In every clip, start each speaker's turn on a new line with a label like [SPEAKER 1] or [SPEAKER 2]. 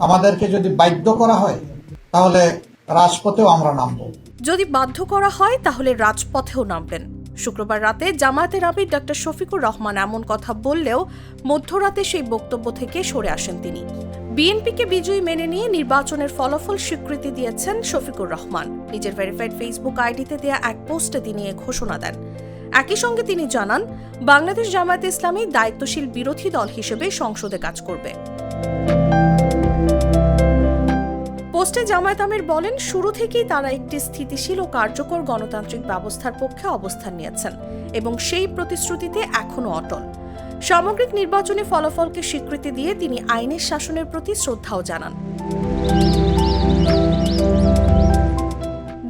[SPEAKER 1] আমাদেরকে যদি বাধ্য করা হয় তাহলে রাজপথেও আমরা নামব।
[SPEAKER 2] যদি বাধ্য করা হয় তাহলে রাজপথেও নামবেন। শুক্রবার রাতে জামায়াতের আমির ডক্টর শফিকুর রহমান এমন কথা বললেও মধ্যরাতে সেই বক্তব্য থেকে সরে আসেন তিনি। বিএনপিকে বিজয়ী মেনে নিয়ে নির্বাচনের ফলাফল স্বীকৃতি দিয়েছেন শফিকুর রহমান। নিজের ভেরিফাইড ফেসবুক আইডিতে দেয়া এক পোস্টে তিনি এ ঘোষণা দেন। একই সঙ্গে তিনি জানান, বাংলাদেশ জামায়াতে ইসলামী দায়িত্বশীল বিরোধী দল হিসেবে সংসদে কাজ করবে। পোস্টে জামায়াত আমির বলেন, শুরু থেকেই তারা একটি স্থিতিশীল ও কার্যকর গণতান্ত্রিক ব্যবস্থার পক্ষে অবস্থান নিয়েছেন এবং সেই প্রতিশ্রুতিতে এখনও অটল। সামগ্রিক নির্বাচনী ফলাফলকে স্বীকৃতি দিয়ে তিনি আইনের শাসনের প্রতি শ্রদ্ধাও জানান।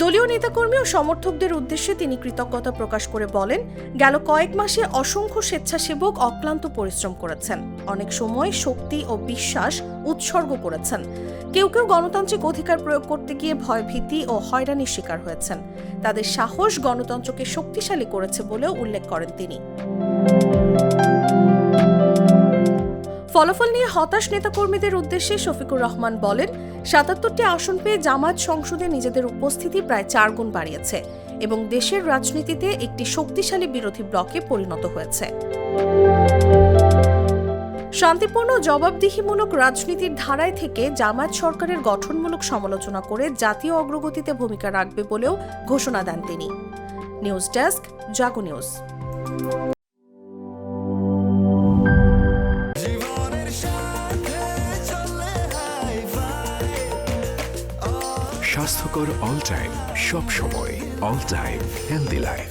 [SPEAKER 2] দলীয় নেতাকর্মী ও সমর্থকদের উদ্দেশ্যে তিনি কৃতজ্ঞতা প্রকাশ করে বলেন, গেল কয়েক মাসে অসংখ্য স্বেচ্ছাসেবক অক্লান্ত পরিশ্রম করেছেন, অনেক সময় শক্তি ও বিশ্বাস উৎসর্গ করেছেন। কেউ কেউ গণতান্ত্রিক অধিকার প্রয়োগ করতে গিয়ে ভয়ভীতি ও হয়রানির শিকার হয়েছেন। তাদের সাহস গণতন্ত্রকে শক্তিশালী করেছে বলেও উল্লেখ করেন তিনি। ফলাফল নিয়ে হতাশ নেতাকর্মীদের উদ্দেশ্যে শফিকুর রহমান বলেন, ৭৭টি আসন পেয়ে জামায়াত সংসদে নিজেদের উপস্থিতি প্রায় ৪ গুণ বাড়িয়েছে এবং দেশের রাজনীতিতে একটি শক্তিশালী বিরোধী ব্লকে পরিণত হয়েছে। শান্তিপূর্ণ জবাবদিহিমূলক রাজনীতির ধারায় থেকে জামায়াত সরকারের গঠনমূলক সমালোচনা করে জাতীয় অগ্রগতিতে ভূমিকা রাখবে বলেও ঘোষণা দেন তিনি। নিউজ ডেস্ক, জাগো নিউজ।
[SPEAKER 3] স্বাস্থ্যকর অল টাইম, সব সময় অল টাইম হেলদি লাইফ।